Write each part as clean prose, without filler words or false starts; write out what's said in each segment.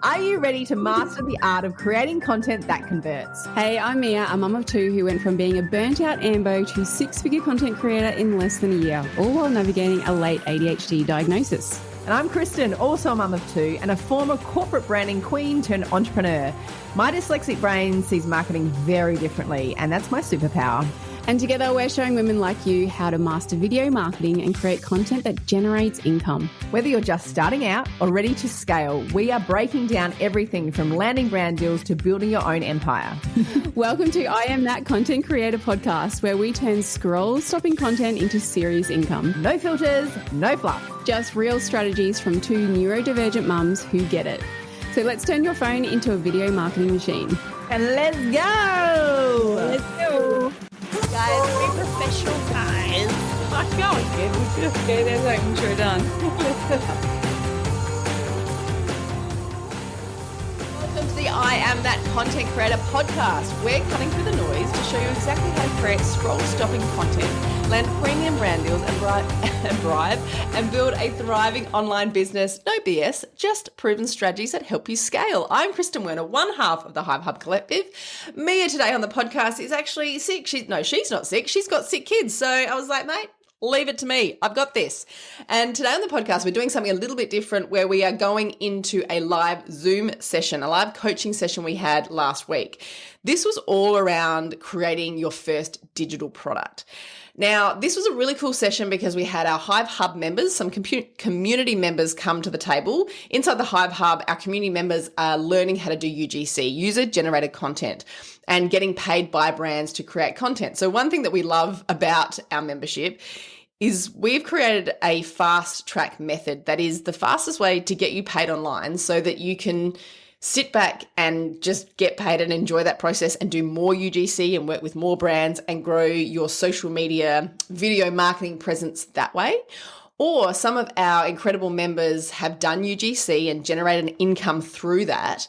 Are you ready to master the art of creating content that converts? Hey, I'm Mia, a mum of two who went from being a burnt-out AMBO to six-figure content creator in less than a year, all while navigating a late ADHD diagnosis. And I'm Kristen, also a mum of two and a former corporate branding queen turned entrepreneur. My dyslexic brain sees marketing very differently, and that's my superpower. And together we're showing women like you how to master video marketing and create content that generates income. Whether you're just starting out or ready to scale, we are breaking down everything from landing brand deals to building your own empire. Welcome to I Am That Content Creator Podcast, where we turn scroll-stopping content into serious income. No filters, no fluff. Just real strategies from two neurodivergent mums who get it. So let's turn your phone into a video marketing machine. And let's go! Let's go! Guys, we're professional guys. I'm going good. We should have go there, like intro done. Welcome to the I Am That Content Creator Podcast. We're cutting through the noise to show you exactly how to create scroll-stopping content, land premium brand deals and build a thriving online business. No BS, just proven strategies that help you scale. I'm Kristen Werner, one half of the Hive Hub Collective. Mia today on the podcast is actually sick. She's not sick. She's got sick kids. So I was like, mate, leave it to me. I've got this. And today on the podcast, we're doing something a little bit different where we are going into a live Zoom session, a live coaching session we had last week. This was all around creating your first digital product. Now, this was a really cool session because we had our Hive Hub members, some community members come to the table. Inside the Hive Hub, our community members are learning how to do UGC, user-generated content, and getting paid by brands to create content. So one thing that we love about our membership is we've created a fast track method that is the fastest way to get you paid online so that you can sit back and just get paid and enjoy that process and do more UGC and work with more brands and grow your social media video marketing presence that way. Or some of our incredible members have done UGC and generated an income through that.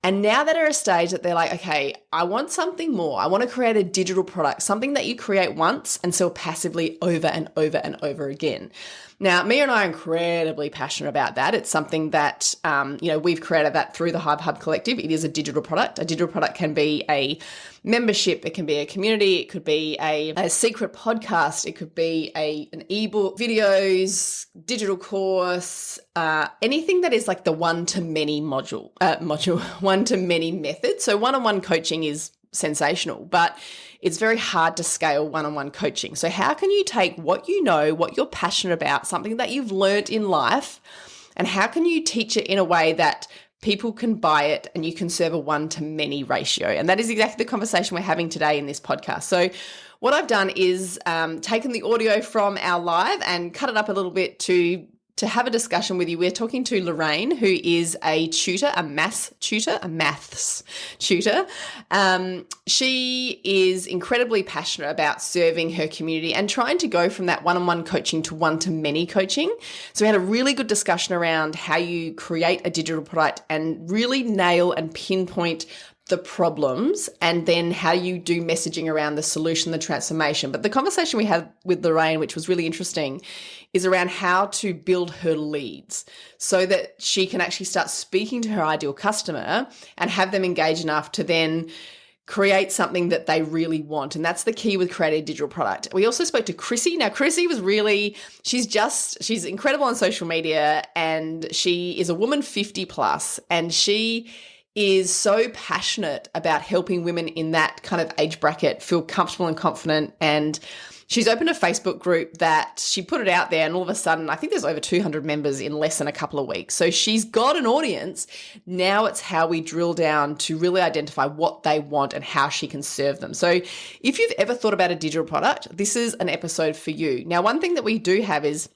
And now they're at a stage that they're like, okay, I want something more. I want to create a digital product, something that you create once and sell passively over and over and over again. Now, Mia and I are incredibly passionate about that. It's something that, we've created that through the Hive Hub Collective. It is a digital product. A digital product can be a membership. It can be a community. It could be a secret podcast. It could be an ebook, videos, digital course, anything that is like the one-to-many one-to-many method. So one-on-one coaching is sensational, but it's very hard to scale one-on-one coaching. So how can you take what you know, what you're passionate about, something that you've learned in life, and how can you teach it in a way that people can buy it and you can serve a one-to-many ratio? And that is exactly the conversation we're having today in this podcast. So what I've done is taken the audio from our live and cut it up a little bit to have a discussion with you. We're talking to Lorraine, who is a tutor, a maths tutor. She is incredibly passionate about serving her community and trying to go from that one-on-one coaching to one-to-many coaching. So we had a really good discussion around how you create a digital product and really nail and pinpoint the problems, and then how you do messaging around the solution, the transformation. But the conversation we had with Lorraine, which was really interesting, is around how to build her leads so that she can actually start speaking to her ideal customer and have them engage enough to then create something that they really want. And that's the key with creating a digital product. We also spoke to Chrissy. Now, Chrissy was really, she's incredible on social media, and she is a woman 50 plus, and she is so passionate about helping women in that kind of age bracket feel comfortable and confident. And she's opened a Facebook group that she put it out there, and all of a sudden, I think there's over 200 members in less than a couple of weeks. So she's got an audience. Now it's how we drill down to really identify what they want and how she can serve them. So if you've ever thought about a digital product, this is an episode for you. Now, one thing that we do have is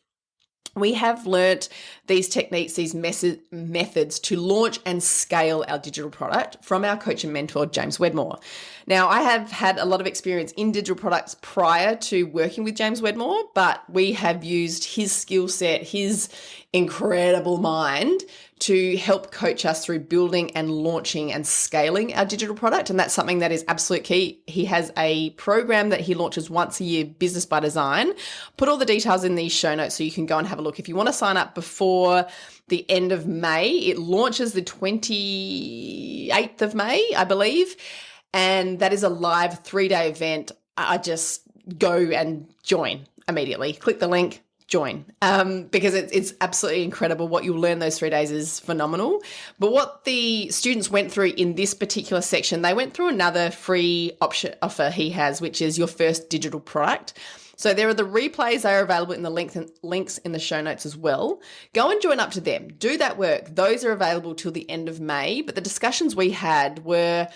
we have learnt these techniques, these methods to launch and scale our digital product from our coach and mentor, James Wedmore. Now, I have had a lot of experience in digital products prior to working with James Wedmore, but we have used his skill set, his incredible mind to help coach us through building and launching and scaling our digital product. And that's something that is absolute key. He has a program that he launches once a year, Business by Design. Put all the details in these show notes so you can go and have a look. If you want to sign up before for the end of May. It launches the 28th of May, I believe, and that is a live 3-day event. I just go and join immediately. Click the link, join, because it's absolutely incredible. What you'll learn those 3 days is phenomenal. But what the students went through in this particular section, they went through another free offer he has, which is your first digital product. So there are the replays. They are available in the links in the show notes as well. Go and join up to them. Do that work. Those are available till the end of May. But the discussions we had were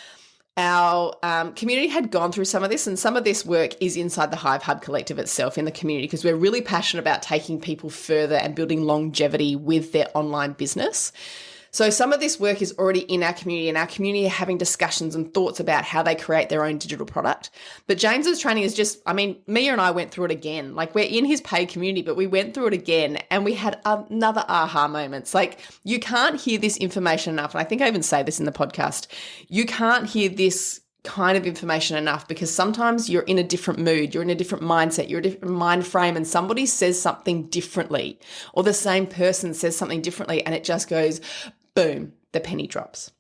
our community had gone through some of this, and some of this work is inside the Hive Hub Collective itself in the community, because we're really passionate about taking people further and building longevity with their online business. So some of this work is already in our community, and our community are having discussions and thoughts about how they create their own digital product. But James's training is just, Mia and I went through it again. Like, we're in his paid community, but we went through it again and we had another aha moments. Like, you can't hear this information enough. And I think I even say this in the podcast. You can't hear this kind of information enough, because sometimes you're in a different mood, you're in a different mindset, you're a different mind frame, and somebody says something differently, or the same person says something differently, and it just goes boom, the penny drops.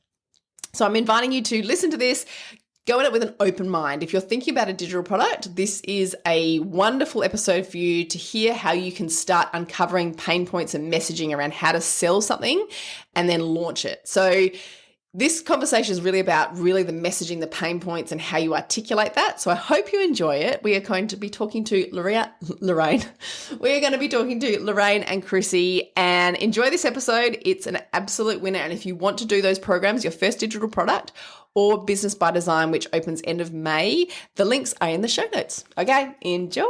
So I'm inviting you to listen to this, go at it with an open mind. If you're thinking about a digital product, this is a wonderful episode for you to hear how you can start uncovering pain points and messaging around how to sell something and then launch it. So this conversation is really about the messaging, the pain points, and how you articulate that. So I hope you enjoy it. We are going to be talking to Lorraine. We are going to be talking to Lorraine and Chrissy, and enjoy this episode. It's an absolute winner. And if you want to do those programs, your first digital product or Business by Design, which opens end of May, the links are in the show notes. Okay, enjoy.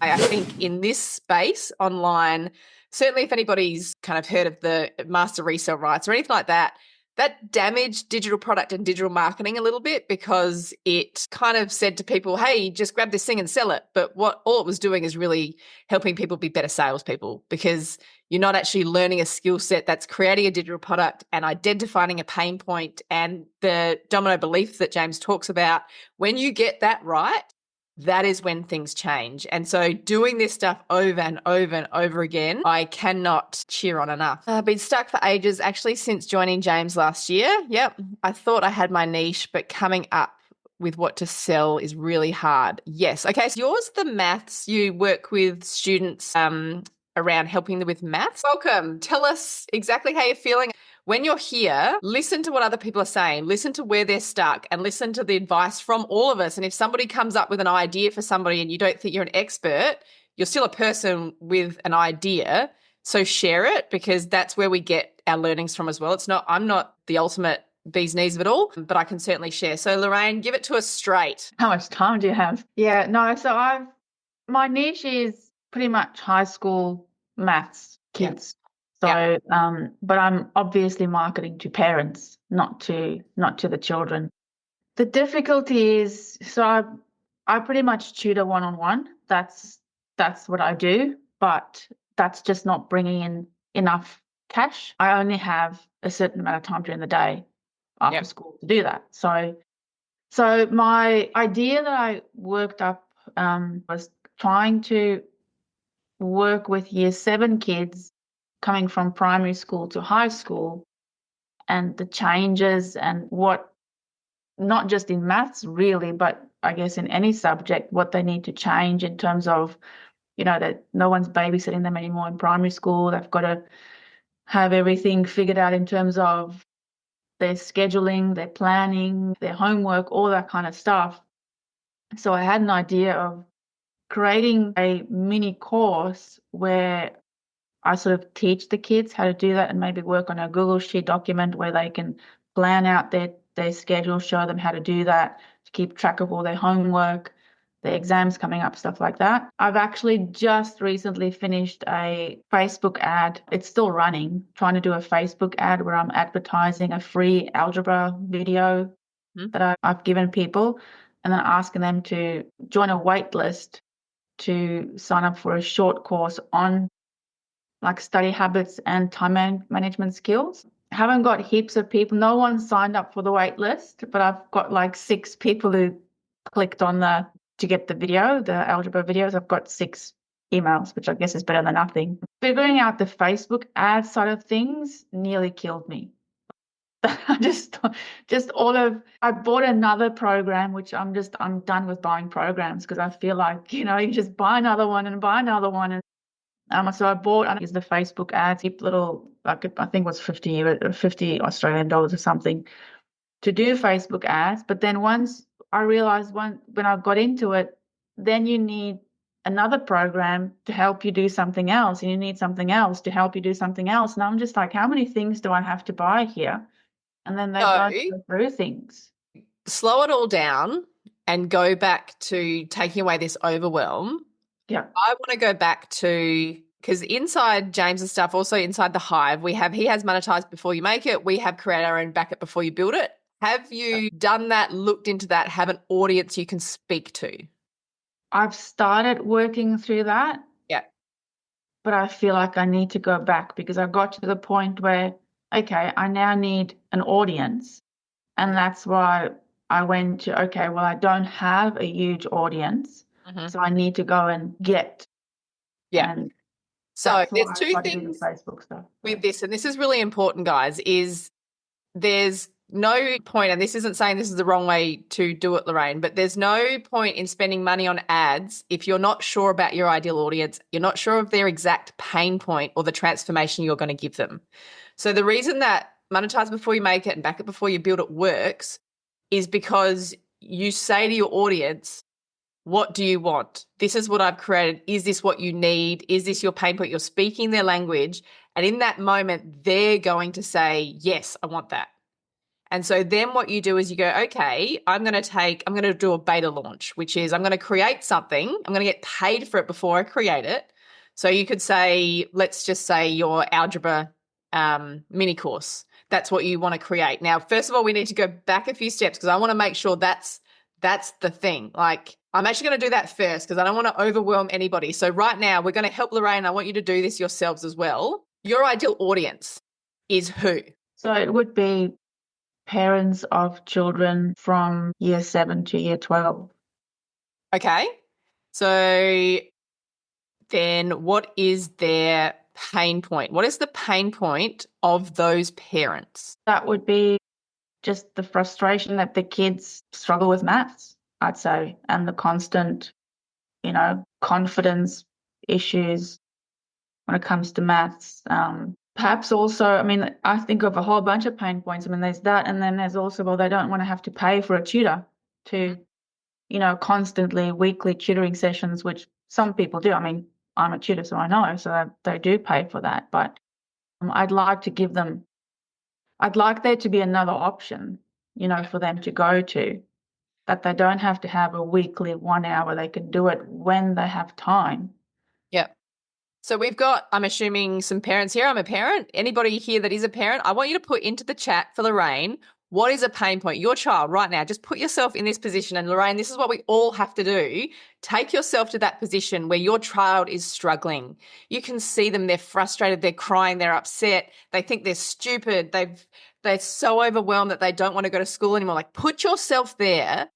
I think in this space online, certainly if anybody's kind of heard of the master resale rights or anything like that, that damaged digital product and digital marketing a little bit, because it kind of said to people, hey, just grab this thing and sell it. But all it was doing is really helping people be better salespeople, because you're not actually learning a skill set that's creating a digital product and identifying a pain point and the domino belief that James talks about. When you get that right, that is when things change. And so doing this stuff over and over and over again, I cannot cheer on enough. I've been stuck for ages, actually, since joining James last year. Yep, I thought I had my niche, but coming up with what to sell is really hard. Yes. Okay, so yours, the maths, you work with students around helping them with maths. Welcome. Tell us exactly how you're feeling. When you're here, listen to what other people are saying, listen to where they're stuck, and listen to the advice from all of us. And if somebody comes up with an idea for somebody and you don't think you're an expert, you're still a person with an idea. So share it, because that's where we get our learnings from as well. I'm not the ultimate bee's knees of it all, but I can certainly share. So Lorraine, give it to us straight. How much time do you have? So my niche is pretty much high school maths kids. So, but I'm obviously marketing to parents, not to the children. The difficulty is, so I pretty much tutor one-on-one. That's what I do, but that's just not bringing in enough cash. I only have a certain amount of time during the day after school to do that. So my idea that I worked up was trying to work with year 7 kids coming from primary school to high school, and the changes and what, not just in maths really, but I guess in any subject, what they need to change in terms of, that no one's babysitting them anymore in primary school. They've got to have everything figured out in terms of their scheduling, their planning, their homework, all that kind of stuff. So I had an idea of creating a mini course where I sort of teach the kids how to do that, and maybe work on a Google Sheet document where they can plan out their schedule, show them how to do that, to keep track of all their homework, their exams coming up, stuff like that. I've actually just recently finished a Facebook ad. It's still running, trying to do a Facebook ad where I'm advertising a free algebra video that I've given people, and then asking them to join a wait list to sign up for a short course on like study habits and time management skills. I haven't got heaps of people. No one signed up for the wait list, but I've got like 6 people who clicked on to get the video, the algebra videos. I've got 6 emails, which I guess is better than nothing. Figuring out the Facebook ad side of things nearly killed me. I bought another program, which I'm done with buying programs, because I feel like, you just buy another one and buy another one. And so I bought, the Facebook ads, little, like, I think it was 50 Australian dollars or something to do Facebook ads. But then once I realized when I got into it, then you need another program to help you do something else, and you need something else to help you do something else. And I'm just like, how many things do I have to buy here? And then they go through things. Slow it all down and go back to taking away this overwhelm. Yeah. I want to go back to, because inside James's stuff, also inside the Hive, he has monetized before you make it. We have create our own back it before you build it. Have you done that, looked into that, have an audience you can speak to? I've started working through that. Yeah. But I feel like I need to go back, because I got to the point where, okay, I now need an audience. And that's why I went to, okay, well, I don't have a huge audience. Mm-hmm. So I need to go and get. Yeah. And so there's two things Facebook stuff with this, and this is really important, guys, is there's no point, and this isn't saying this is the wrong way to do it, Lorraine, but there's no point in spending money on ads if you're not sure about your ideal audience, you're not sure of their exact pain point or the transformation you're going to give them. So the reason that monetize before you make it and back it before you build it works is because you say to your audience, what do you want? This is what I've created. Is this what you need? Is this your pain point? You're speaking their language. And in that moment, they're going to say, yes, I want that. And so then what you do is you go, okay, I'm going to do a beta launch, which is I'm going to create something. I'm going to get paid for it before I create it. So you could say, let's just say your algebra mini course. That's what you want to create. Now, first of all, we need to go back a few steps, because I want to make sure that's the thing. Like, I'm actually going to do that first, because I don't want to overwhelm anybody. So right now, we're going to help Lorraine. I want you to do this yourselves as well. Your ideal audience is who? So it would be parents of children from year 7 to year 12. Okay. So then what is their pain point? What is the pain point of those parents? That would be just the frustration that the kids struggle with maths, I'd say, and the constant, confidence issues when it comes to maths. Perhaps also, I think of a whole bunch of pain points. There's that, and then there's also, well, they don't want to have to pay for a tutor to, constantly weekly tutoring sessions, which some people do. I'm a tutor, so I know, so they do pay for that. But I'd like there to be another option, for them to go to, that they don't have to have a weekly 1 hour. They can do it when they have time. Yeah. So we've got, I'm assuming, some parents here. I'm a parent. Anybody here that is a parent, I want you to put into the chat for Lorraine, what is a pain point? Your child right now, just put yourself in this position. And Lorraine, this is what we all have to do. Take yourself to that position where your child is struggling. You can see them. They're frustrated. They're crying. They're upset. They think they're stupid. They're so overwhelmed that they don't want to go to school anymore. Like, put yourself there.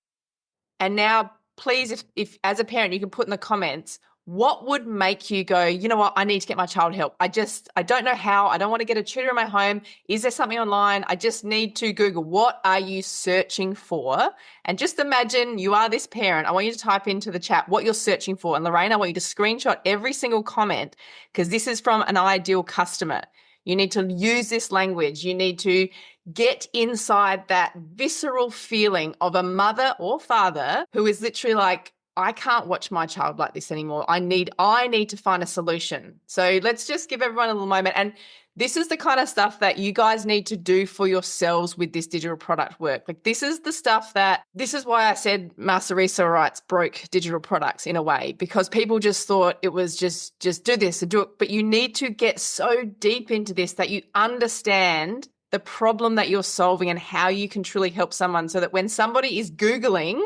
And now, please, if as a parent, you can put in the comments, what would make you go, you know what, I need to get my child help. I don't know how. I don't want to get a tutor in my home. Is there something online? I just need to Google. What are you searching for? And just imagine you are this parent. I want you to type into the chat what you're searching for. And Lorraine, I want you to screenshot every single comment, because this is from an ideal customer. You need to use this language. You need to get inside that visceral feeling of a mother or father who is literally like, I can't watch my child like this anymore. I need to find a solution. So let's just give everyone a little moment. And this is the kind of stuff that you guys need to do for yourselves with this digital product work. Like, this is the stuff this is why I said Master Risa Wrights broke digital products in a way, because people just thought it was just do this and do it. But you need to get so deep into this that you understand the problem that you're solving and how you can truly help someone, so that when somebody is Googling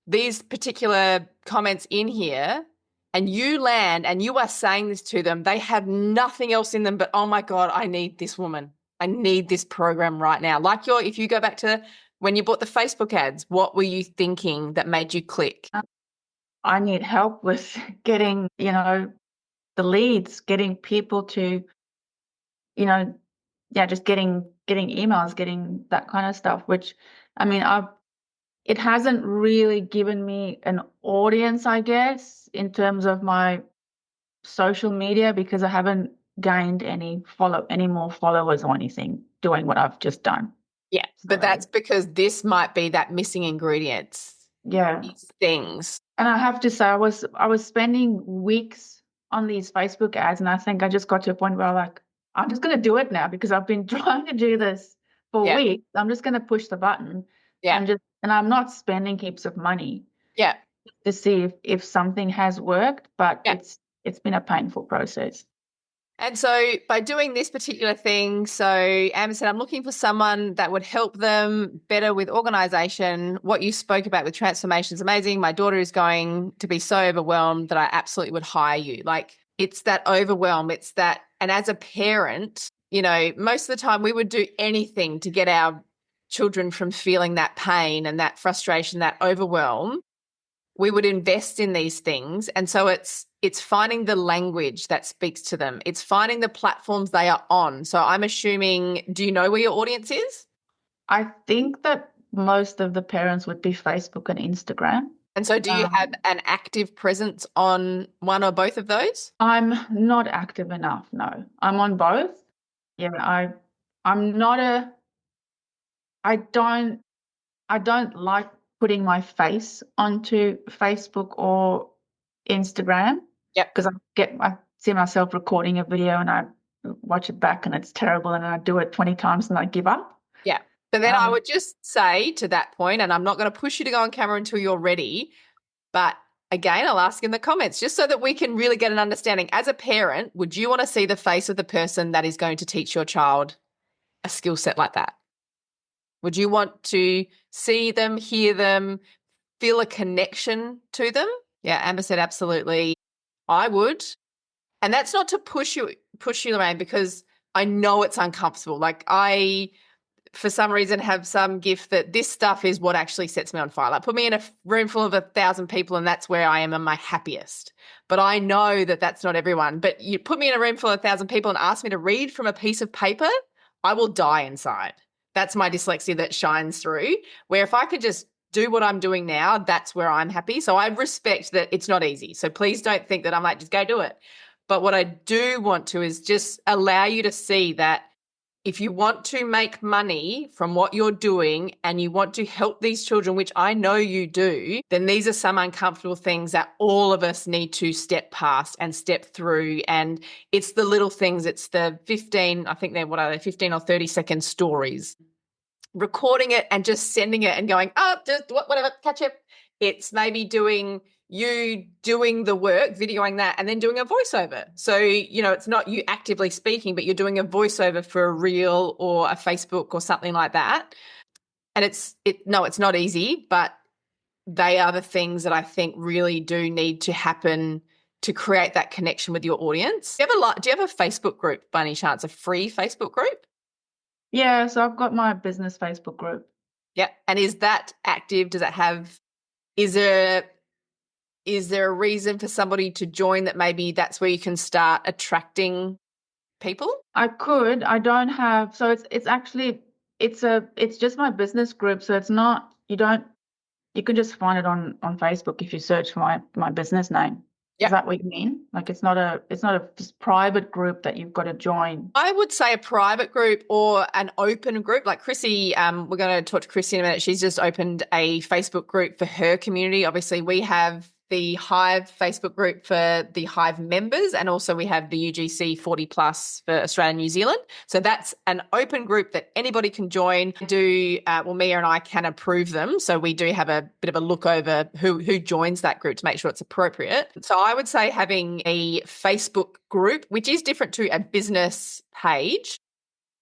these particular comments in here and you land and you are saying this to them, they have nothing else in them but, oh my God, I need this woman. I need this program right now. Like if you go back to when you bought the Facebook ads, what were you thinking that made you click? I need help with getting, the leads, getting people to, just getting emails, getting that kind of stuff, which, I mean, it hasn't really given me an audience, I guess, in terms of my social media, because I haven't gained any more followers or anything doing what I've just done. Yeah, but that's because this might be that missing ingredients. Yeah. These things. And I have to say, I was spending weeks on these Facebook ads, and I think I just got to a point where I'm just going to do it now, because I've been trying to do this for weeks. I'm just going to push the button. And I'm not spending heaps of money. Yeah. To see if something has worked, but it's been a painful process. And so by doing this particular thing, so Amber said, I'm looking for someone that would help them better with organisation. What you spoke about with transformation is amazing. My daughter is going to be so overwhelmed that I absolutely would hire you. Like, it's that overwhelm. It's that, and as a parent, most of the time we would do anything to get our children from feeling that pain and that frustration, that overwhelm. We would invest in these things. And so it's finding the language that speaks to them. It's finding the platforms they are on. So I'm assuming, do you know where your audience is? I think that most of the parents would be Facebook and Instagram. And so do you have an active presence on one or both of those? I'm not active enough, no. I'm on both. Yeah, I don't like putting my face onto Facebook or Instagram. Yep. Because I see myself recording a video and I watch it back and it's terrible, and I do it 20 times and I give up. Yeah. But then I would just say to that point, and I'm not going to push you to go on camera until you're ready, but again, I'll ask in the comments just so that we can really get an understanding. As a parent, would you want to see the face of the person that is going to teach your child a skill set like that? Would you want to see them, hear them, feel a connection to them? Yeah, Amber said absolutely. I would. And that's not to push you, Lorraine, because I know it's uncomfortable. Like, I, for some reason, have some gift that this stuff is what actually sets me on fire. Like, put me in a room full of 1,000 people and that's where I am at my happiest. But I know that that's not everyone. But you put me in a room full of 1,000 people and ask me to read from a piece of paper, I will die inside. That's my dyslexia that shines through, where if I could just do what I'm doing now, that's where I'm happy. So I respect that it's not easy. So please don't think that I'm like, just go do it. But what I do want to is just allow you to see that if you want to make money from what you're doing and you want to help these children, which I know you do, then these are some uncomfortable things that all of us need to step past and step through. And it's the little things. It's the 15, I think they're, 15 or 30-second stories. Recording it and just sending it and going, just whatever, catch it. It's maybe doing the work, videoing that, and then doing a voiceover. So, it's not you actively speaking, but you're doing a voiceover for a reel or a Facebook or something like that. And it's not easy, but they are the things that I think really do need to happen to create that connection with your audience. Do you have a Facebook group by any chance, a free Facebook group? Yeah, so I've got my business Facebook group. Yeah. And is that active? Does it have, is there a reason for somebody to join that maybe that's where you can start attracting people? I could. I don't have, so it's actually, it's just my business group. So it's not, you can just find it on Facebook if you search for my business name. Yep. Is that what you mean? Like, it's not a just private group that you've got to join. I would say a private group or an open group. Like Chrissy, we're going to talk to Chrissy in a minute. She's just opened a Facebook group for her community. Obviously, we have the Hive Facebook group for the Hive members, and also we have the UGC 40 plus for Australia and New Zealand. So that's an open group that anybody can join. Mia and I can approve them. So we do have a bit of a look over who joins that group to make sure it's appropriate. So I would say having a Facebook group, which is different to a business page,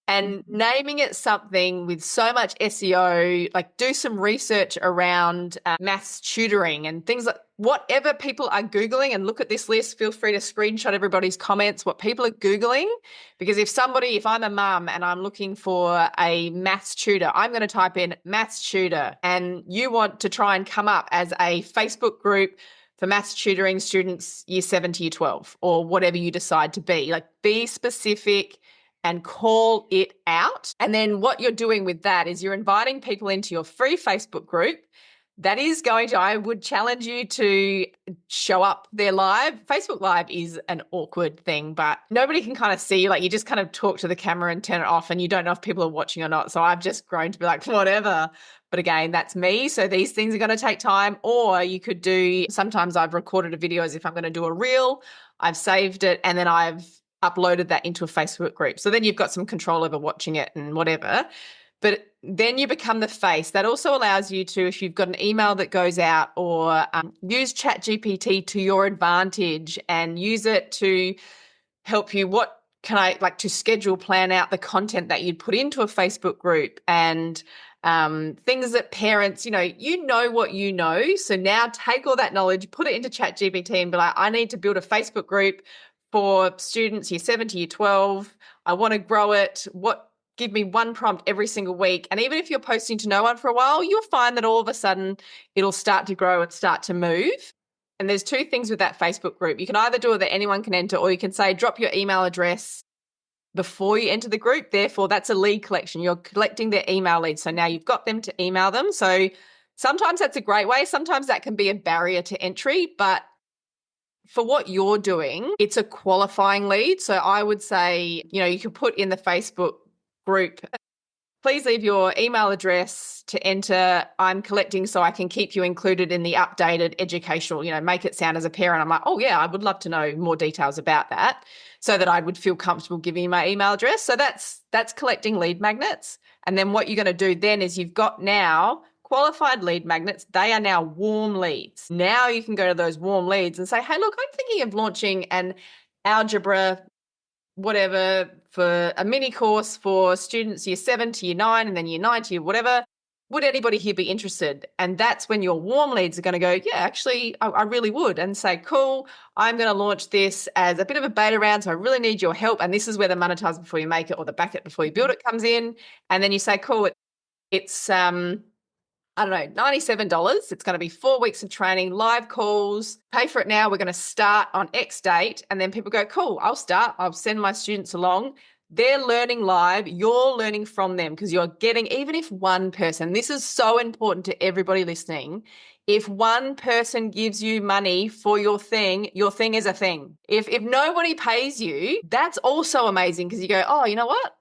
and naming it something with so much SEO, like do some research around maths tutoring and things like whatever people are Googling, and look at this list. Feel free to screenshot everybody's comments, what people are Googling. Because if I'm a mum and I'm looking for a maths tutor, I'm going to type in maths tutor, and you want to try and come up as a Facebook group for maths tutoring students year 7 to year 12 or whatever you decide to be. Like, be specific and call it out. And then what you're doing with that is you're inviting people into your free Facebook group. That is going to, I would challenge you to show up there live. Facebook Live is an awkward thing, but nobody can kind of see you. Like, you just kind of talk to the camera and turn it off and you don't know if people are watching or not. So I've just grown to be like, whatever. But again, that's me. So these things are going to take time. Or you could do, sometimes I've recorded a video as if I'm going to do a reel. I've saved it and then I've uploaded that into a Facebook group. So then you've got some control over watching it and whatever. But then you become the face. That also allows you to, if you've got an email that goes out, or use ChatGPT to your advantage and use it to help you. What can I, like, to schedule, plan out the content that you'd put into a Facebook group, and things that parents, you know what you know. So now take all that knowledge, put it into ChatGPT and be like, I need to build a Facebook group for students year 7 to year 12. I want to grow it. Give me one prompt every single week. And even if you're posting to no one for a while, you'll find that all of a sudden it'll start to grow and start to move. And there's two things with that Facebook group. You can either do it that anyone can enter, or you can say, drop your email address before you enter the group. Therefore, that's a lead collection. You're collecting their email leads. So now you've got them to email them. So sometimes that's a great way. Sometimes that can be a barrier to entry, but for what you're doing, it's a qualifying lead. So I would say, you can put in the Facebook group, please leave your email address to enter. I'm collecting so I can keep you included in the updated educational, make it sound as a parent. I'm like, oh yeah, I would love to know more details about that so that I would feel comfortable giving you my email address. So that's collecting lead magnets. And then what you're going to do then is you've got now qualified lead magnets. They are now warm leads. Now you can go to those warm leads and say, hey, look, I'm thinking of launching an algebra whatever for a mini course for students year 7 to year 9 and then year 9 to year whatever. Would anybody here be interested? And that's when your warm leads are going to go, yeah, actually, I really would, and say, cool, I'm going to launch this as a bit of a beta round, so I really need your help. And this is where the monetize before you make it or the back it before you build it comes in. And then you say, cool, it's $97. It's going to be 4 weeks of training, live calls, pay for it now. We're going to start on X date. And then people go, cool, I'll start. I'll send my students along. They're learning live. You're learning from them because you're getting, even if one person, this is so important to everybody listening. If one person gives you money for your thing is a thing. If nobody pays you, that's also amazing because you go, oh, you know what?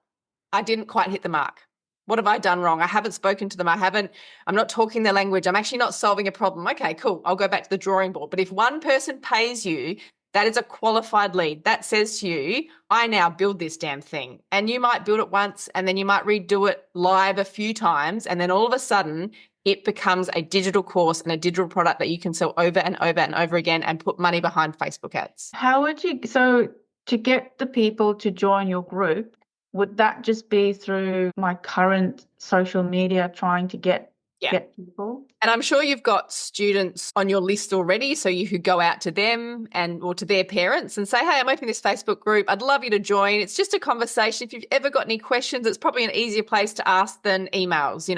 I didn't quite hit the mark. What have I done wrong? I haven't spoken to them. I'm not talking their language. I'm actually not solving a problem. Okay, cool. I'll go back to the drawing board. But if one person pays you, that is a qualified lead. That says to you, I now build this damn thing. And you might build it once and then you might redo it live a few times. And then all of a sudden it becomes a digital course and a digital product that you can sell over and over and over again and put money behind Facebook ads. So to get the people to join your group, would that just be through my current social media trying to get people? And I'm sure you've got students on your list already, so you could go out to them or to their parents and say, hey, I'm opening this Facebook group. I'd love you to join. It's just a conversation. If you've ever got any questions, it's probably an easier place to ask than emails,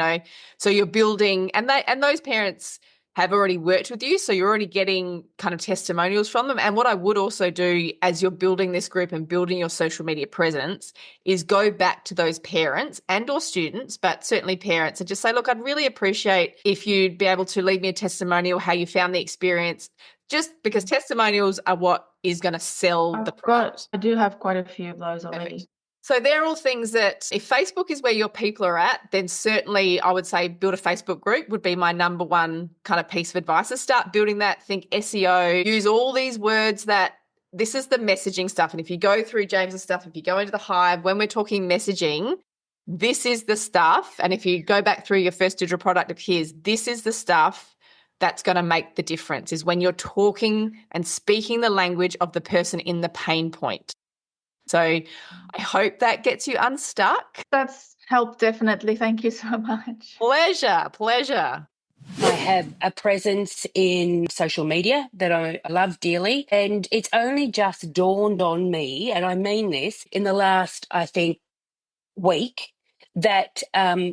So you're building, and those parents have already worked with you, so you're already getting kind of testimonials from them. And what I would also do as you're building this group and building your social media presence is go back to those parents and or students, but certainly parents, and just say, look, I'd really appreciate if you'd be able to leave me a testimonial, how you found the experience, just because testimonials are what is going to sell the product. I do have quite a few of those already. Perfect. So they're all things that if Facebook is where your people are at, then certainly I would say build a Facebook group would be my number one kind of piece of advice. Is start building that, think SEO, use all these words that this is the messaging stuff. And if you go through James's stuff, if you go into the Hive, when we're talking messaging, this is the stuff. And if you go back through your first digital product of his, this is the stuff that's going to make the difference, is when you're talking and speaking the language of the person in the pain point. So I hope that gets you unstuck. That's helped, definitely. Thank you so much. Pleasure. I have a presence in social media that I love dearly, and it's only just dawned on me, and I mean this, in the last, I think, week, that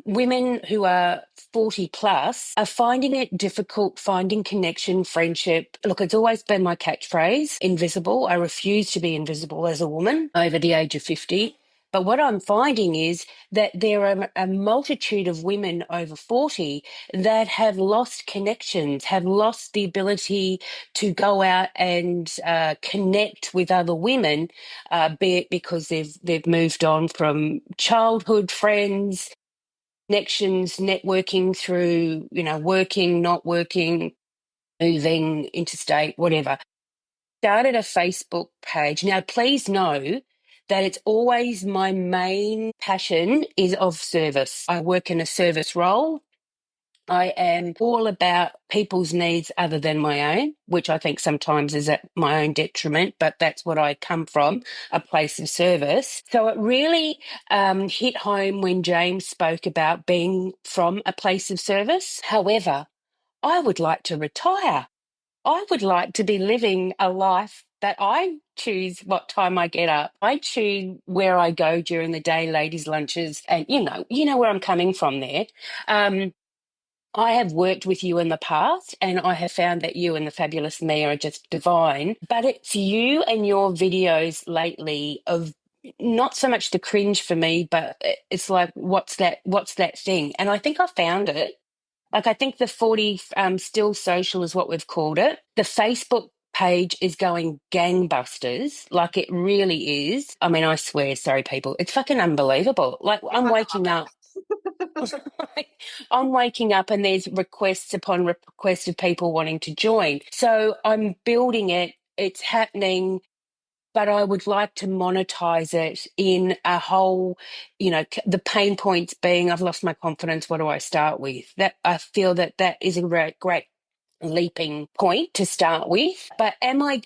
women who are 40 plus are finding it difficult finding connection, friendship. Look, it's always been my catchphrase, invisible. I refuse to be invisible as a woman over the age of 50. But what I'm finding is that there are a multitude of women over 40 that have lost connections, have lost the ability to go out and connect with other women, be it because they've moved on from childhood friends, connections, networking through, working, not working, moving interstate, whatever. Started a Facebook page. Now, please know that it's always my main passion is of service. I work in a service role. I am all about people's needs other than my own, which I think sometimes is at my own detriment, but that's what I come from, a place of service. So it really hit home when James spoke about being from a place of service. However, I would like to retire. I would like to be living a life that I choose what time I get up. I choose where I go during the day, ladies' lunches, and you know where I'm coming from there. I have worked with you in the past and I have found that you and the fabulous Mia are just divine, but it's you and your videos lately of not so much the cringe for me, but it's like, what's that thing? And I think I found it. Like, I think the 40 still social is what we've called it. The Facebook page is going gangbusters. Like, it really is. I mean, I swear, sorry, people, it's fucking unbelievable. Like, I'm waking up. I'm waking up and there's requests upon requests of people wanting to join. So I'm building it. It's happening. But I would like to monetize it in a whole, the pain points being I've lost my confidence. What do I start with? That I feel that is a great leaping point to start with. But am I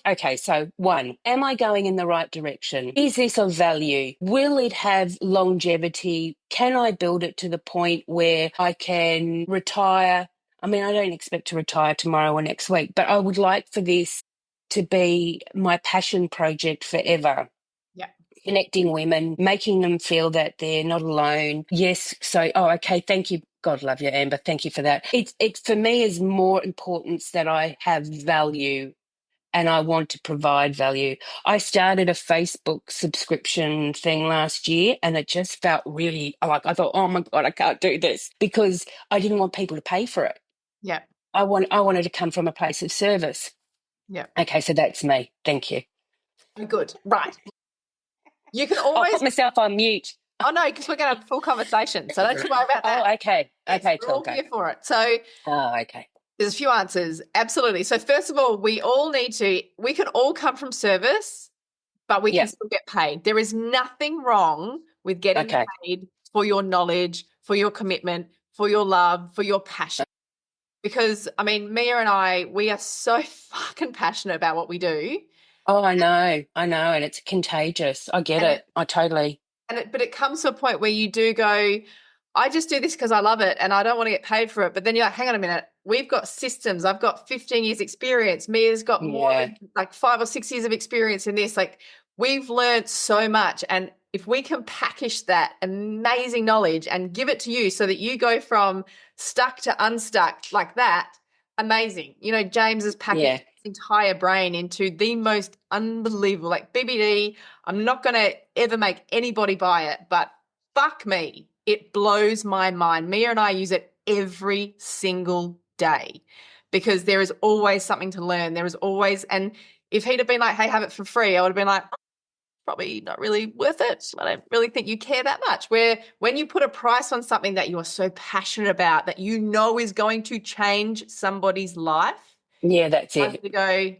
going in the right direction? Is this of value? Will it have longevity? Can I build it to the point where I can retire? I mean, I don't expect to retire tomorrow or next week, but I would like for this to be my passion project forever. Yeah. Connecting women, making them feel that they're not alone. Yes. So, okay. Thank you. God love you, Amber. Thank you for that. It for me is more importance that I have value and I want to provide value. I started a Facebook subscription thing last year and it just felt really like I thought, oh my God, I can't do this because I didn't want people to pay for it. Yeah. I wanted to come from a place of service. Yeah. Okay, so that's me. Thank you. Good. Right. You can I'll always put myself on mute. Oh no, because we're going to have a full conversation, so don't you worry about that. Oh, okay. Okay, we're all here for it. So okay. There's a few answers. Absolutely. So first of all, we can all come from service, but we can still get paid. There is nothing wrong with getting paid for your knowledge, for your commitment, for your love, for your passion. Because, I mean, Mia and I, we are so fucking passionate about what we do. Oh, I know. And it's contagious. I get it. I totally. But it comes to a point where you do go, I just do this because I love it and I don't want to get paid for it. But then you're like, hang on a minute. We've got systems. I've got 15 years experience. Mia's got more than like 5 or 6 years of experience in this. Like, we've learned so much. And if we can package that amazing knowledge and give it to you so that you go from stuck to unstuck like that, amazing. James has packaged his entire brain into the most unbelievable, like BBD. I'm not going to ever make anybody buy it, but fuck me, it blows my mind. Mia and I use it every single day because there is always something to learn. There is always, and if he'd have been like, hey, have it for free, I would have been like, probably not really worth it. I don't really think you care that much. Where when you put a price on something that you are so passionate about, that you know is going to change somebody's life. Yeah, that's it. To go,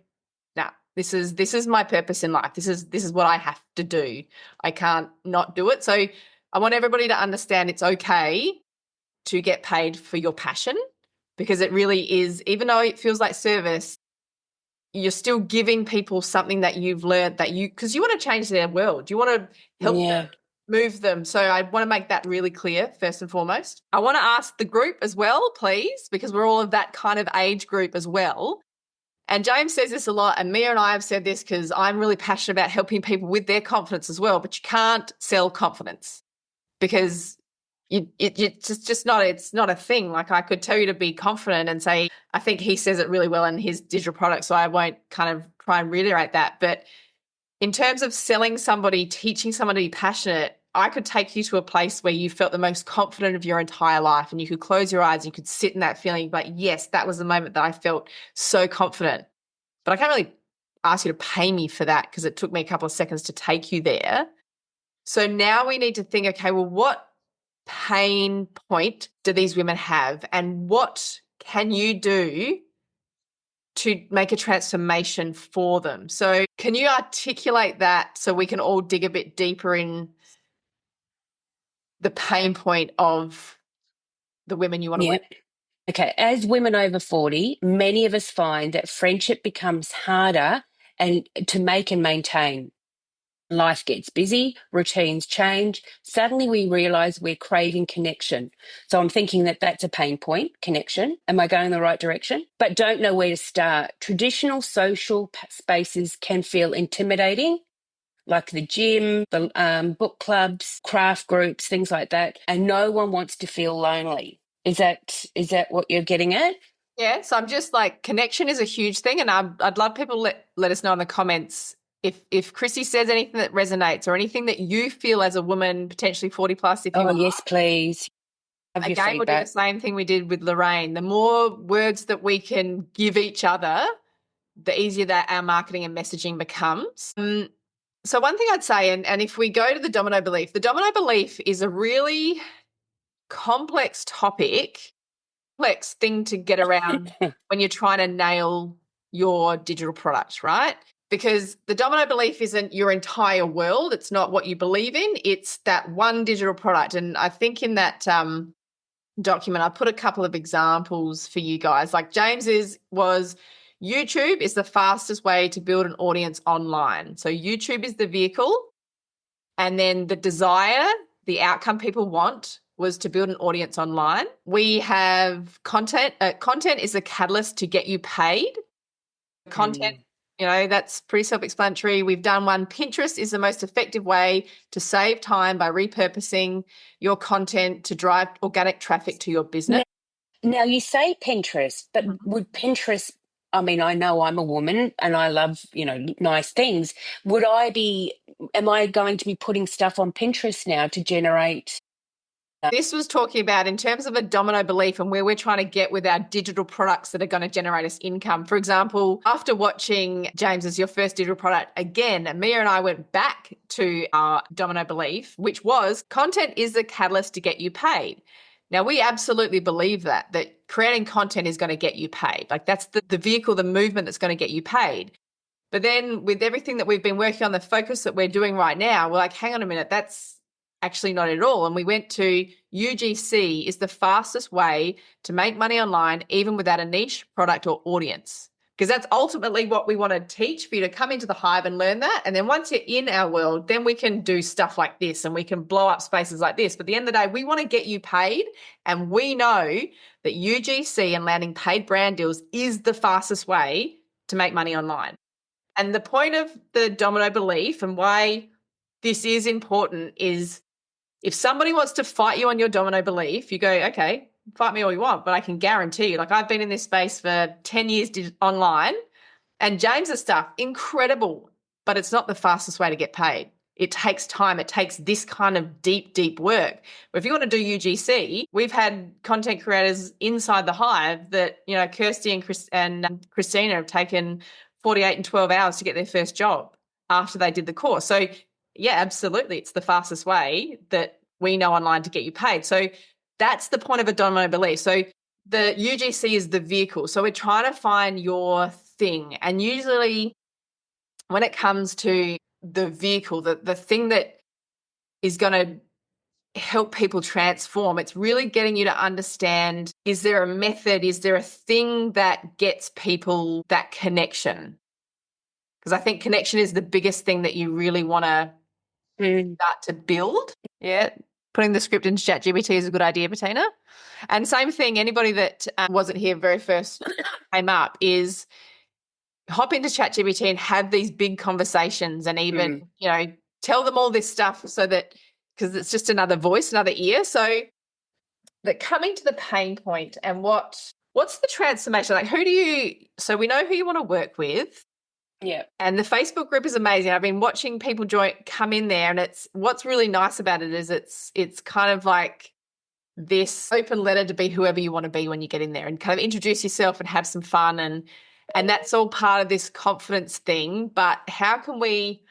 nah, this is my purpose in life. This is what I have to do. I can't not do it. So I want everybody to understand it's okay to get paid for your passion, because it really is, even though it feels like service, you're still giving people something that you've learned because you want to change their world. You want to help them, move them. So I want to make that really clear first and foremost. I want to ask the group as well, please, because we're all of that kind of age group as well. And James says this a lot, and Mia and I have said this because I'm really passionate about helping people with their confidence as well, but you can't sell confidence because it's just not, it's not a thing. Like I could tell you to be confident and say, I think he says it really well in his digital product, so I won't kind of try and reiterate that. But in terms of selling somebody, teaching someone to be passionate, I could take you to a place where you felt the most confident of your entire life and you could close your eyes and you could sit in that feeling, but yes, that was the moment that I felt so confident. But I can't really ask you to pay me for that because it took me a couple of seconds to take you there. So now we need to think, okay, well, what pain point do these women have and what can you do to make a transformation for them? So can you articulate that so we can all dig a bit deeper in the pain point of the women you want to work with? Okay, as women over 40, many of us find that friendship becomes harder and to make and maintain. Life gets busy, routines change. Suddenly we realize we're craving connection. So I'm thinking that that's a pain point, connection. Am I going in the right direction? But don't know where to start. Traditional social spaces can feel intimidating, like the gym, the book clubs, craft groups, things like that. And no one wants to feel lonely. Is that what you're getting at? Yeah, so I'm just like, connection is a huge thing, and I'd love people let us know in the comments if Chrissy says anything that resonates or anything that you feel as a woman, potentially 40 plus, if you are. Yes, please. Again, we'll do the same thing we did with Lorraine. The more words that we can give each other, the easier that our marketing and messaging becomes. So one thing I'd say, and if we go to the domino belief is a really complex topic, complex thing to get around when you're trying to nail your digital product, right? Because the domino belief isn't your entire world. It's not what you believe in. It's that one digital product. And I think in that document, I put a couple of examples for you guys. Like James's was YouTube is the fastest way to build an audience online. So YouTube is the vehicle. And then the desire, the outcome people want was to build an audience online. We have content. Content is a catalyst to get you paid. Content, that's pretty self-explanatory. We've done one. Pinterest is the most effective way to save time by repurposing your content to drive organic traffic to your business. Now you say Pinterest, but would Pinterest, I mean, I know I'm a woman and I love, nice things. Am I going to be putting stuff on Pinterest now to generate? This was talking about in terms of a domino belief and where we're trying to get with our digital products that are going to generate us income. For example, after watching James's Your First Digital Product again, Mia and I went back to our domino belief, which was content is the catalyst to get you paid. Now, we absolutely believe that creating content is going to get you paid. Like that's the vehicle, the movement that's going to get you paid. But then with everything that we've been working on, the focus that we're doing right now, we're like, hang on a minute, that's actually not at all. And we went to UGC is the fastest way to make money online, even without a niche product or audience. Because that's ultimately what we want to teach for you to come into the Hive and learn that. And then once you're in our world, then we can do stuff like this and we can blow up spaces like this. But at the end of the day, we want to get you paid. And we know that UGC and landing paid brand deals is the fastest way to make money online. And the point of the domino belief and why this is important is if somebody wants to fight you on your domino belief, you go, okay, fight me all you want, but I can guarantee you, like I've been in this space for 10 years online and James's stuff, incredible, but it's not the fastest way to get paid. It takes time. It takes this kind of deep, deep work. But if you want to do UGC, we've had content creators inside the Hive that, Kirsty and Christina have taken 48 and 12 hours to get their first job after they did the course. So yeah, absolutely. It's the fastest way that we know online to get you paid. So that's the point of a domino belief. So the UGC is the vehicle. So we're trying to find your thing. And usually when it comes to the vehicle, the thing that is going to help people transform, it's really getting you to understand, is there a method? Is there a thing that gets people that connection? Because I think connection is the biggest thing that you really want to start to build. Yeah. Putting the script into ChatGPT is a good idea, Bettina. And same thing, anybody that wasn't here very first came up is hop into ChatGPT and have these big conversations and even, tell them all this stuff so that, because it's just another voice, another ear. So that coming to the pain point and what's the transformation? Like so we know who you want to work with. Yeah. And the Facebook group is amazing. I've been watching people come in there, and it's what's really nice about it is it's kind of like this open letter to be whoever you want to be when you get in there, and kind of introduce yourself and have some fun, and that's all part of this confidence thing. But how can we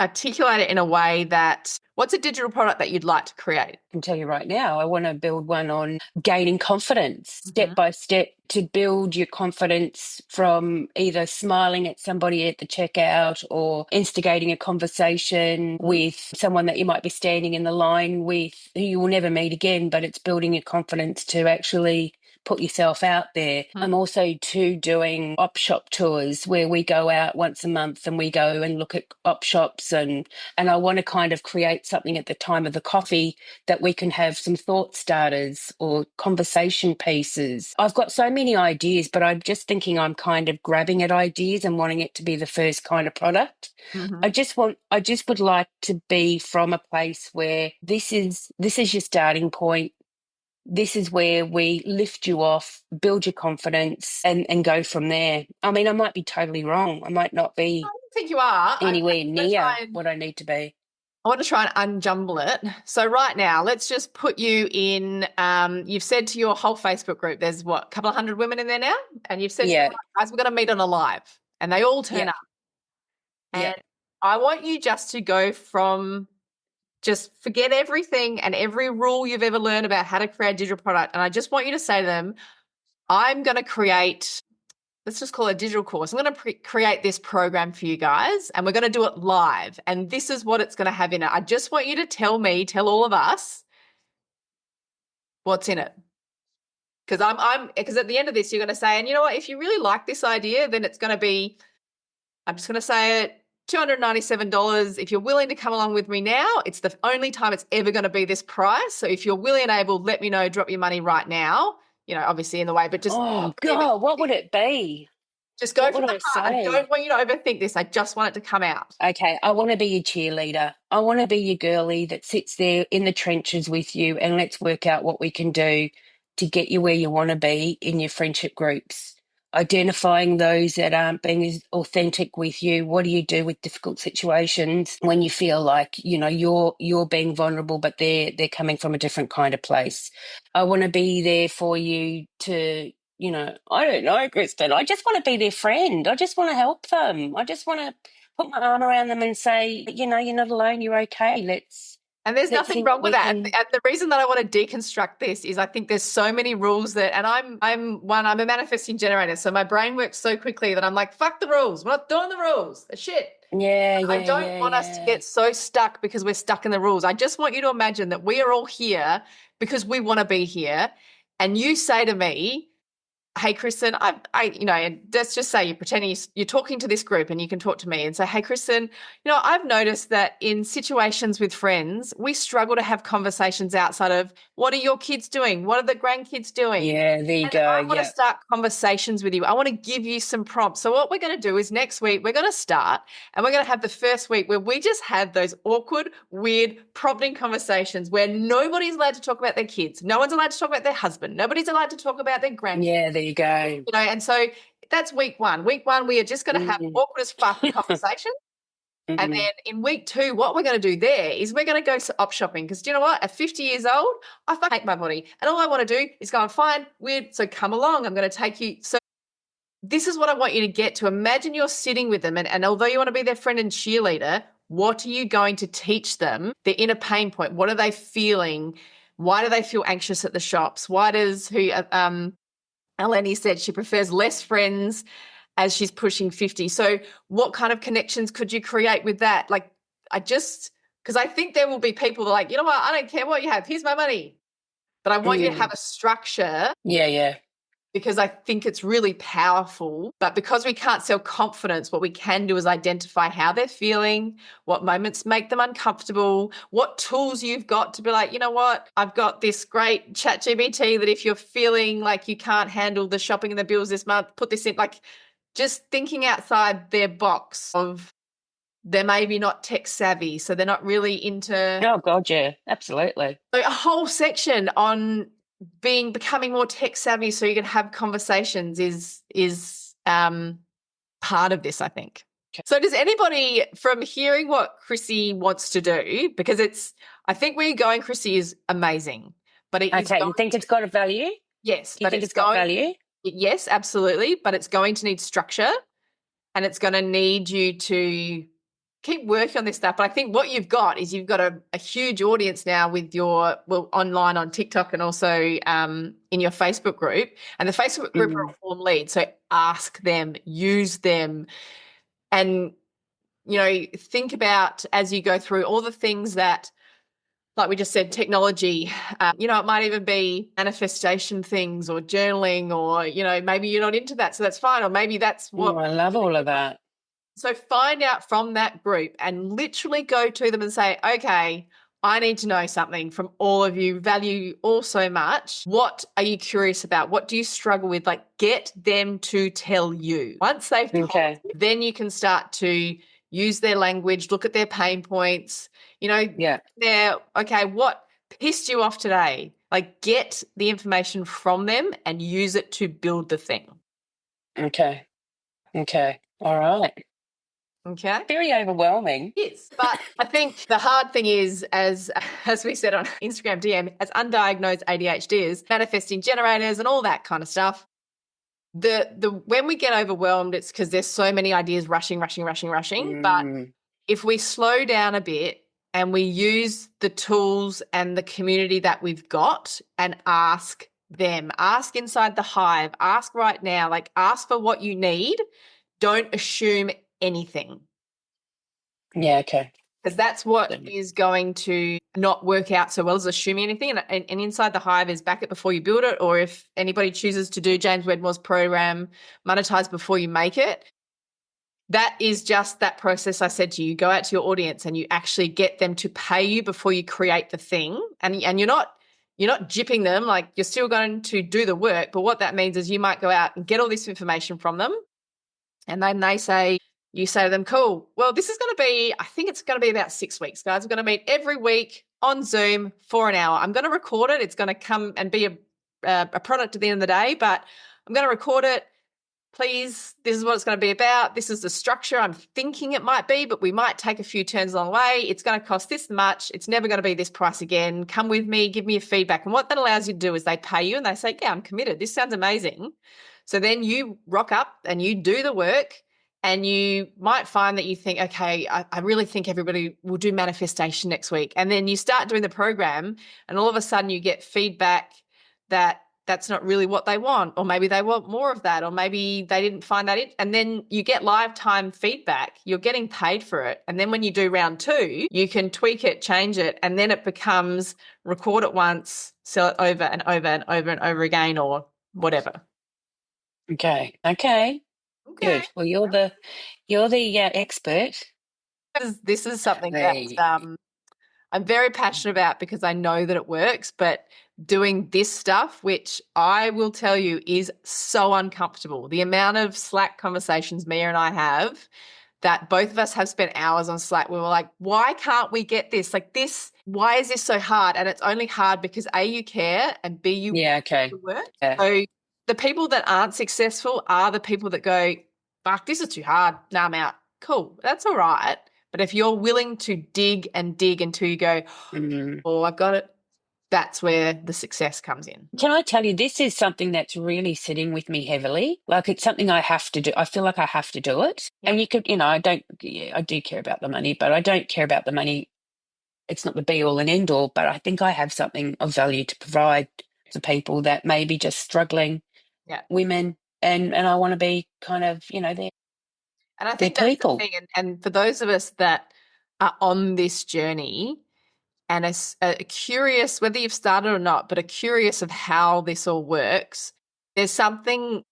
articulate it in a way that what's a digital product that you'd like to create? I can tell you right now, I want to build one on gaining confidence step by step, to build your confidence from either smiling at somebody at the checkout or instigating a conversation with someone that you might be standing in the line with who you will never meet again, but it's building your confidence to actually put yourself out there. I'm also doing op shop tours where we go out once a month and we go and look at op shops, and I want to kind of create something at the time of the coffee that we can have some thought starters or conversation pieces. I've got so many ideas, but I'm just thinking I'm kind of grabbing at ideas and wanting it to be the first kind of product. I just would like to be from a place where this is your starting point. This is where we lift you off, build your confidence, and go from there. I mean, I might be totally wrong. I might not be I don't think you are. anywhere near what I need to be. I want to try and unjumble it. So right now, let's just put you in, you've said to your whole Facebook group, there's a couple of hundred women in there now? And you've said, Yeah. guys, we're going to meet on a live. And they all turn up. And I want you just to go from just forget everything and every rule you've ever learned about how to create a digital product. And I just want you to say to them, I'm going to create, let's just call it a digital course. I'm going to create this program for you guys, and we're going to do it live. And this is what it's going to have in it. I just want you to tell all of us what's in it. Because because at the end of this, you're going to say, and you know what, if you really like this idea, then it's going to be, I'm just going to say it, $297. If you're willing to come along with me now, it's the only time it's ever going to be this price. So if you're willing and able, let me know, drop your money right now. You know, obviously in the way, but just God, what would it be? Just go from the heart. I don't want you to overthink this. I just want it to come out. Okay, I want to be your cheerleader. I want to be your girlie that sits there in the trenches with you, and let's work out what we can do to get you where you want to be in your friendship groups. Identifying those that aren't being as authentic with you. What do you do with difficult situations when you feel like, you know, you're being vulnerable, but they're coming from a different kind of place? I want to be there for you to, you know, I don't know, Kristen. I just want to be their friend. I just want to help them. I just want to put my arm around them and say, you know, you're not alone. You're okay. And there's nothing wrong with that. And the reason that I want to deconstruct this is I think there's so many rules that, and I'm a manifesting generator. So my brain works so quickly that I'm like, fuck the rules. We're not doing the rules. Shit. I don't want us to get so stuck because we're stuck in the rules. I just want you to imagine that we are all here because we want to be here. And you say to me, hey, Kristen, and let's just say you're pretending you're talking to this group, and you can talk to me and say, hey, Kristen, you know, I've noticed that in situations with friends, we struggle to have conversations outside of what are your kids doing? What are the grandkids doing? Yeah, there you go. I want to start conversations with you. I want to give you some prompts. So what we're going to do is next week we're going to start, and we're going to have the first week where we just have those awkward, weird, prompting conversations where nobody's allowed to talk about their kids. No one's allowed to talk about their husband. Nobody's allowed to talk about their grandkids. Yeah, there you go. You know, and so that's week one. Week one, we are just going to have awkward as fuck conversation. And then in week two, what we're going to do there is we're going to go op shopping, because do you know what? At 50 years old, I fucking hate my body. And all I want to do is go and find weird. So come along. I'm going to take you. So this is what I want you to get to. Imagine you're sitting with them. And although you want to be their friend and cheerleader, what are you going to teach them? Their inner pain point. What are they feeling? Why do they feel anxious at the shops? Why does Eleni said she prefers less friends as she's pushing 50. So what kind of connections could you create with that? Like, because I think there will be people that are like, you know what, I don't care what you have. Here's my money. But I want you to have a structure. Yeah. Because I think it's really powerful. But because we can't sell confidence, what we can do is identify how they're feeling, what moments make them uncomfortable, what tools you've got to be like, you know what, I've got this great ChatGPT that if you're feeling like you can't handle the shopping and the bills this month, put this in. Like, just thinking outside their box of they're maybe not tech savvy, so they're not really into. Oh God, yeah, absolutely. So a whole section on becoming more tech savvy so you can have conversations is part of this, I think. Okay. So does anybody, from hearing what Chrissy wants to do, because I think where you're going, Chrissy, is amazing, but it is Okay, you think it's got a value? yes, You but think it's got value? Yes, absolutely, but it's going to need structure, and it's going to need you to keep working on this stuff. But I think what you've got is you've got a huge audience now with your, online on TikTok and also in your Facebook group. And the Facebook group are a warm lead. So ask them, use them, and, think about as you go through all the things that, like we just said, technology, it might even be manifestation things or journaling or, maybe you're not into that. So that's fine. Or maybe that's what. Oh, I love all of that. So find out from that group and literally go to them and say, okay, I need to know something from all of you, value all so much. What are you curious about? What do you struggle with? Like, get them to tell you. Once they've told you, then you can start to use their language, look at their pain points, okay, what pissed you off today? Like, get the information from them and use it to build the thing. Okay. All right. Okay. Very overwhelming. Yes, but I think the hard thing is, as we said on Instagram DM, as undiagnosed ADHDers, manifesting generators and all that kind of stuff, the when we get overwhelmed, it's because there's so many ideas rushing. But if we slow down a bit and we use the tools and the community that we've got and ask them, ask inside the Hive, ask right now, like ask for what you need. Don't assume anything. Yeah, okay. Because that's what is going to not work out so well, as assuming anything. And inside the Hive is back it before you build it, or if anybody chooses to do James Wedmore's program, monetize before you make it. That is just that process I said to you. Go out to your audience and you actually get them to pay you before you create the thing. And you're not gypping them, like you're still going to do the work. But what that means is you might go out and get all this information from them. And then you say to them, cool, well, this is going to be, I think it's going to be about 6 weeks, guys. We're going to meet every week on Zoom for an hour. I'm going to record it. It's going to come and be a product at the end of the day, but I'm going to record it. Please, this is what it's going to be about. This is the structure I'm thinking it might be, but we might take a few turns along the way. It's going to cost this much. It's never going to be this price again. Come with me, give me your feedback. And what that allows you to do is they pay you and they say, yeah, I'm committed. This sounds amazing. So then you rock up and you do the work. And you might find that you think, okay, I really think everybody will do manifestation next week. And then you start doing the program and all of a sudden you get feedback that that's not really what they want, or maybe they want more of that, or maybe they didn't find that it. And then you get lifetime feedback. You're getting paid for it. And then when you do round 2, you can tweak it, change it, and then it becomes record it once, sell it over and over and over and over again, or whatever. Okay. Good. Well, you're the expert. This is something that I'm very passionate about because I know that it works, but doing this stuff, which I will tell you is so uncomfortable. The amount of Slack conversations Mia and I have that both of us have spent hours on Slack. We were like, why can't we get this? Like this, why is this so hard? And it's only hard because A, you care, and B, you want to work. Yeah. So the people that aren't successful are the people that go, fuck, this is too hard. Nah, I'm out. Cool. That's all right. But if you're willing to dig and dig until you go, oh, I've got it, that's where the success comes in. Can I tell you, this is something that's really sitting with me heavily. Like it's something I have to do. I feel like I have to do it. Yeah. And you could, I do care about the money, but I don't care about the money. It's not the be all and end all, but I think I have something of value to provide to people that may be just struggling, women, and I want to be kind of, there. And I think that's the thing. And for those of us that are on this journey and are curious, whether you've started or not, but are curious of how this all works, there's something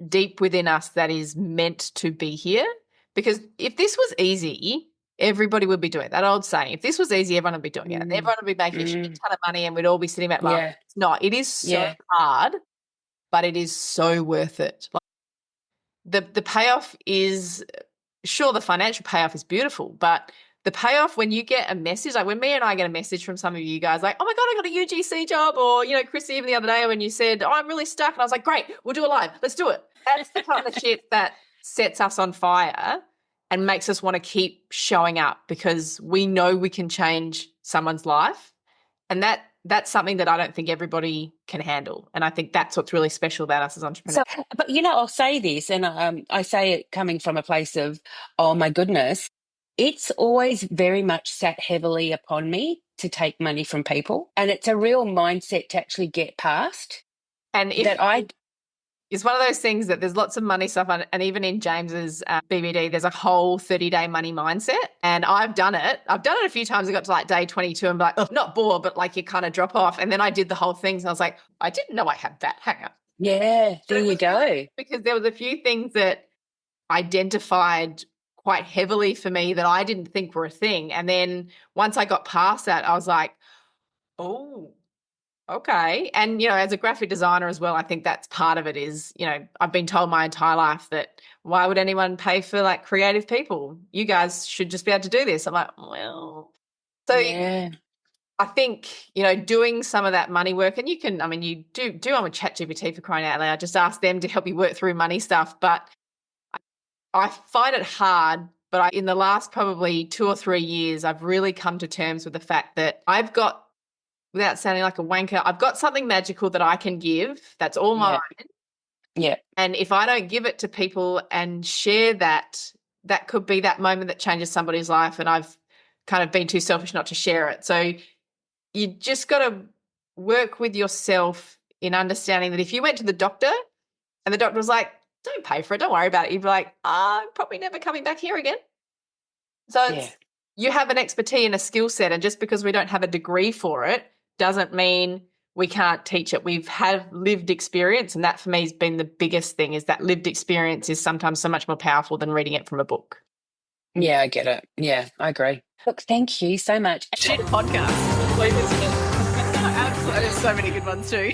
deep within us that is meant to be here. Because if this was easy, everybody would be doing it. That old saying, if this was easy, everyone would be doing it. And everyone would be making a shit ton of money and we'd all be sitting back like, it's not. It is so hard, but it is so worth it. Like, the payoff is sure, the financial payoff is beautiful, but the payoff when you get a message, like when me and I get a message from some of you guys like, oh my God, I got a UGC job, or, Chrissy, even the other day when you said, oh, I'm really stuck. And I was like, great, we'll do it live. Let's do it. That's the kind of shit that sets us on fire and makes us want to keep showing up because we know we can change someone's life. And that's something that I don't think everybody can handle. And I think that's what's really special about us as entrepreneurs. So, but I'll say this, and I say it coming from a place of, oh my goodness, it's always very much sat heavily upon me to take money from people. And it's a real mindset to actually get past. And it's one of those things that there's lots of money stuff, and even in James's BBD, there's a whole 30-day money mindset. And I've done it. I've done it a few times. I got to like day 22 and be like, oh, not bored, but like you kind of drop off. And then I did the whole thing. And I was like, I didn't know I had that. Hang on. Yeah, there you go. Because there was a few things that identified quite heavily for me that I didn't think were a thing. And then once I got past that, I was like, oh, okay. And, as a graphic designer as well, I think that's part of it is, I've been told my entire life that why would anyone pay for like creative people? You guys should just be able to do this. I'm like, well, so yeah. I think, doing some of that money work, and you can, you do on with ChatGPT for crying out loud, just ask them to help you work through money stuff. But I find it hard, but in the last probably 2 or 3 years, I've really come to terms with the fact that I've got, without sounding like a wanker, I've got something magical that I can give that's all mine. Yeah. And if I don't give it to people and share that, that could be that moment that changes somebody's life, and I've kind of been too selfish not to share it. So you just got to work with yourself in understanding that if you went to the doctor and the doctor was like, don't pay for it, don't worry about it, you'd be like, I'm probably never coming back here again. So you have an expertise and a skill set, and just because we don't have a degree for it doesn't mean we can't teach it. We've had lived experience, and that for me has been the biggest thing, is that lived experience is sometimes so much more powerful than reading it from a book. Yeah, I get it. Yeah, I agree. Look, thank you so much. Shit podcast. Absolutely. There's so many good ones too.